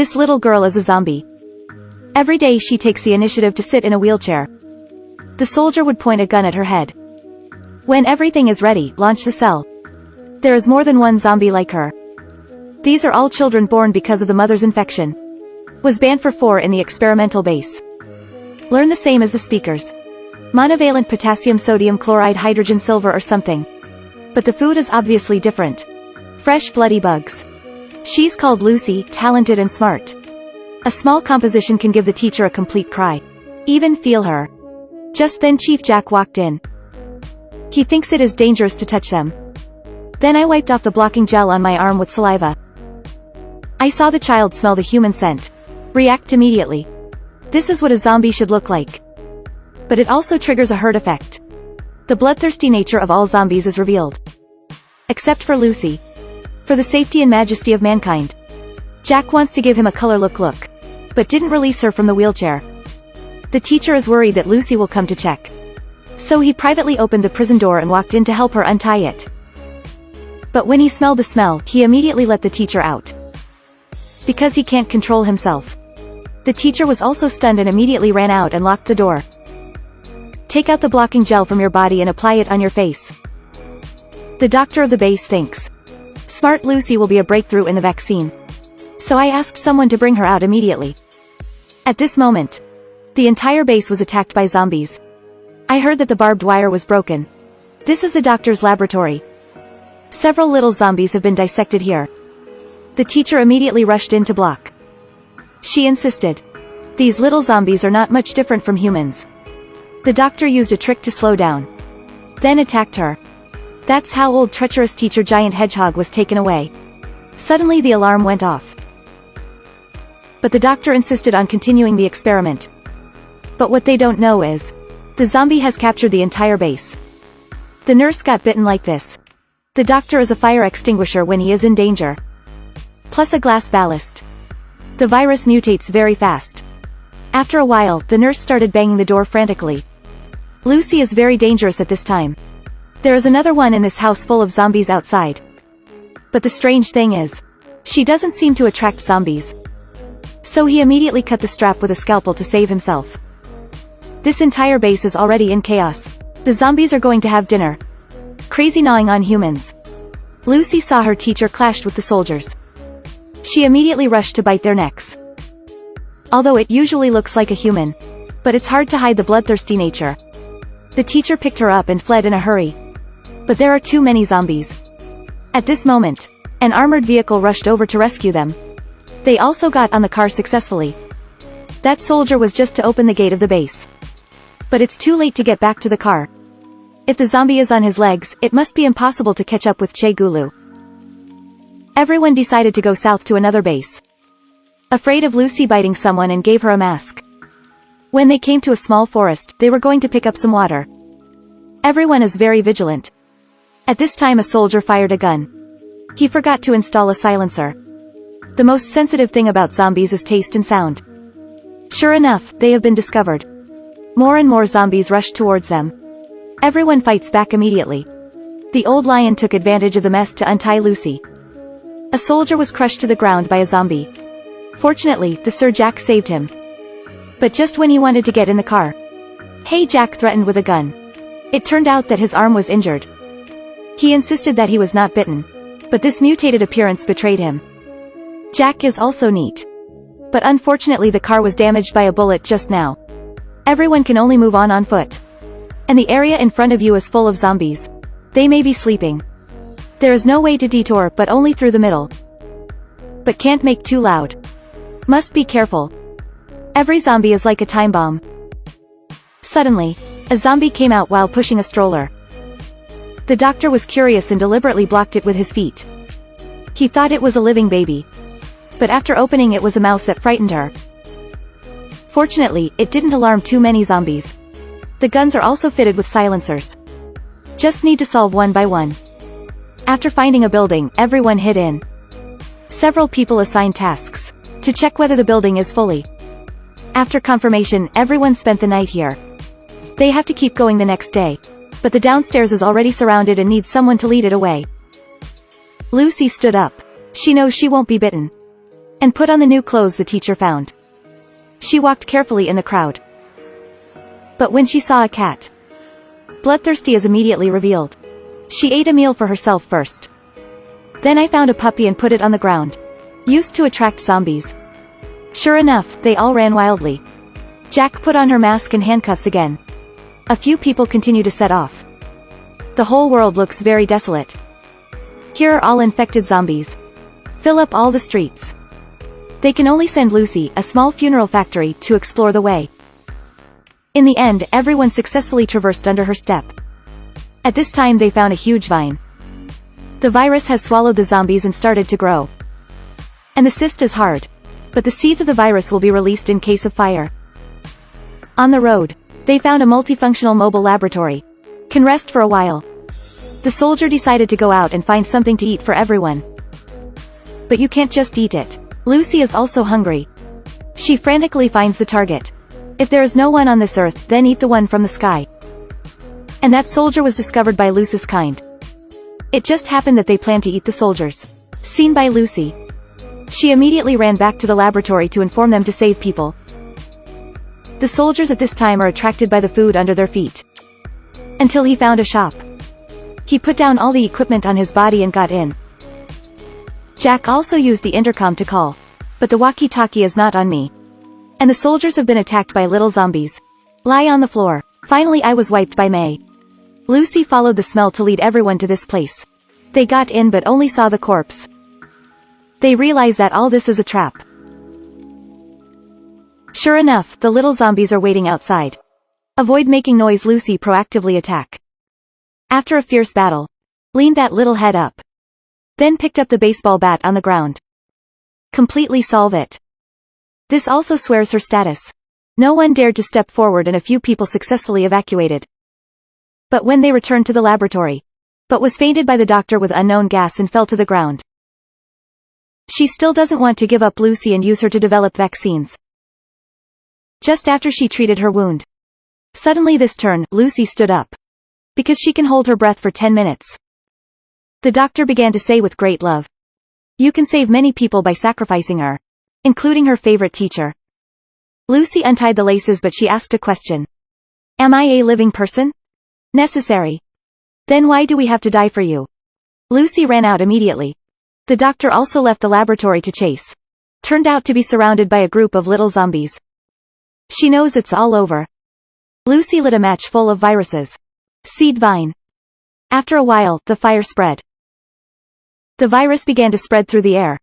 This little girl is a zombie. Every day she takes the initiative to sit in a wheelchair. The soldier would point a gun at her head. When everything is ready, launch the cell. There is more than one zombie like her. These are all children born because of the mother's infection. Was banned for 4 in the experimental base. Learn the same as the speakers. Monovalent potassium sodium chloride hydrogen silver or something. But the food is obviously different. Fresh bloody bugs. She's called Lucy, talented and smart. A small composition can give the teacher a complete cry. Even feel her. Just then Chief Jack walked in. He thinks it is dangerous to touch them. Then I wiped off the blocking gel on my arm with saliva. I saw the child smell the human scent. React immediately. This is what a zombie should look like. But it also triggers a herd effect. The bloodthirsty nature of all zombies is revealed. Except for Lucy. For the safety and majesty of mankind. Jack wants to give him a color look, but didn't release her from the wheelchair. The teacher is worried that Lucy will come to check. So he privately opened the prison door and walked in to help her untie it. But when he smelled the smell, he immediately let the teacher out. Because he can't control himself. The teacher was also stunned and immediately ran out and locked the door. Take out the blocking gel from your body and apply it on your face. The doctor of the base thinks. Smart Lucy will be a breakthrough in the vaccine. So I asked someone to bring her out immediately. At this moment, the entire base was attacked by zombies. I heard that the barbed wire was broken. This is the doctor's laboratory. Several little zombies have been dissected here. The teacher immediately rushed in to block. She insisted. These little zombies are not much different from humans. The doctor used a trick to slow down. Then attacked her. That's how old treacherous teacher Giant Hedgehog was taken away. Suddenly the alarm went off. But the doctor insisted on continuing the experiment. But what they don't know is, the zombie has captured the entire base. The nurse got bitten like this. The doctor is a fire extinguisher when he is in danger. Plus a glass ballast. The virus mutates very fast. After a while, the nurse started banging the door frantically. Lucy is very dangerous at this time. There is another one in this house full of zombies outside. But the strange thing is, she doesn't seem to attract zombies. So he immediately cut the strap with a scalpel to save himself. This entire base is already in chaos. The zombies are going to have dinner. Crazy gnawing on humans. Lucy saw her teacher clashed with the soldiers. She immediately rushed to bite their necks. Although it usually looks like a human. But it's hard to hide the bloodthirsty nature. The teacher picked her up and fled in a hurry. But there are too many zombies. At this moment, an armored vehicle rushed over to rescue them. They also got on the car successfully. That soldier was just to open the gate of the base. But it's too late to get back to the car. If the zombie is on his legs, it must be impossible to catch up with Che Gulu. Everyone decided to go south to another base. Afraid of Lucy biting someone and gave her a mask. When they came to a small forest, they were going to pick up some water. Everyone is very vigilant. At this time a soldier fired a gun. He forgot to install a silencer. The most sensitive thing about zombies is taste and sound. Sure enough, they have been discovered. More and more zombies rushed towards them. Everyone fights back immediately. The old lion took advantage of the mess to untie Lucy. A soldier was crushed to the ground by a zombie. Fortunately, the Sir Jack saved him. But just when he wanted to get in the car, Hey Jack threatened with a gun. It turned out that his arm was injured. He insisted that he was not bitten. But this mutated appearance betrayed him. Jack is also neat. But unfortunately the car was damaged by a bullet just now. Everyone can only move on foot. And the area in front of you is full of zombies. They may be sleeping. There is no way to detour but only through the middle. But can't make too loud. Must be careful. Every zombie is like a time bomb. Suddenly, a zombie came out while pushing a stroller. The doctor was curious and deliberately blocked it with his feet. He thought it was a living baby. But after opening it was a mouse that frightened her. Fortunately, it didn't alarm too many zombies. The guns are also fitted with silencers. Just need to solve one by one. After finding a building, everyone hid in. Several people assigned tasks to check whether the building is fully. After confirmation, everyone spent the night here. They have to keep going the next day. But the downstairs is already surrounded and needs someone to lead it away. Lucy stood up. She knows she won't be bitten. and put on the new clothes the teacher found. She walked carefully in the crowd. But when she saw a cat, bloodthirsty as immediately revealed. She ate a meal for herself first. Then I found a puppy and put it on the ground. Used to attract zombies. Sure enough, they all ran wildly. Jack put on her mask and handcuffs again. A few people continue to set off. The whole world looks very desolate. Here are all infected zombies. Fill up all the streets. They can only send Lucy, a small funeral factory, to explore the way. In the end, everyone successfully traversed under her step. At this time they found a huge vine. The virus has swallowed the zombies and started to grow. And the cyst is hard. But the seeds of the virus will be released in case of fire. On the road, they found a multifunctional mobile laboratory. Can rest for a while. The soldier decided to go out and find something to eat for everyone. But you can't just eat it. Lucy is also hungry. She frantically finds the target. If there is no one on this earth, then eat the one from the sky. And that soldier was discovered by Lucy's kind. It just happened that they planned to eat the soldiers. Seen by Lucy. She immediately ran back to the laboratory to inform them to save people. The soldiers at this time are attracted by the food under their feet. Until he found a shop. He put down all the equipment on his body and got in. Jack also used the intercom to call. But the walkie-talkie is not on me. And the soldiers have been attacked by little zombies. Lie on the floor. Finally I was wiped by May. Lucy followed the smell to lead everyone to this place. They got in but only saw the corpse. They realize that all this is a trap. Sure enough, the little zombies are waiting outside. Avoid making noise. Lucy proactively attack. After a fierce battle, leaned that little head up. Then picked up the baseball bat on the ground. Completely solve it. This also swears her status. No one dared to step forward and a few people successfully evacuated. But when they returned to the laboratory, but was fainted by the doctor with unknown gas and fell to the ground. She still doesn't want to give up Lucy and use her to develop vaccines. Just after she treated her wound. Suddenly this turn, Lucy stood up. Because she can hold her breath for 10 minutes. The doctor began to say with great love. You can save many people by sacrificing her. Including her favorite teacher. Lucy untied the laces but she asked a question. Am I a living person? Necessary. Then why do we have to die for you? Lucy ran out immediately. The doctor also left the laboratory to chase. Turned out to be surrounded by a group of little zombies. She knows it's all over. Lucy lit a match full of viruses. Seed vine. After a while, the fire spread. The virus began to spread through the air.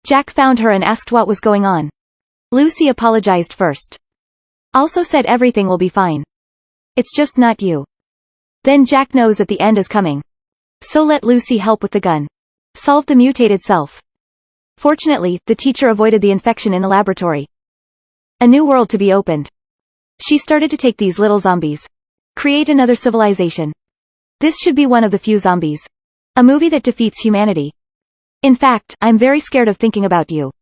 Jack found her and asked what was going on. Lucy apologized first. Also said everything will be fine. It's just not you. Then Jack knows that the end is coming. So let Lucy help with the gun. Solve the mutated self. Fortunately, the teacher avoided the infection in the laboratory. A new world to be opened. She started to take these little zombies. Create another civilization. This should be one of the few zombies. A movie that defeats humanity. In fact, I'm very scared of thinking about you.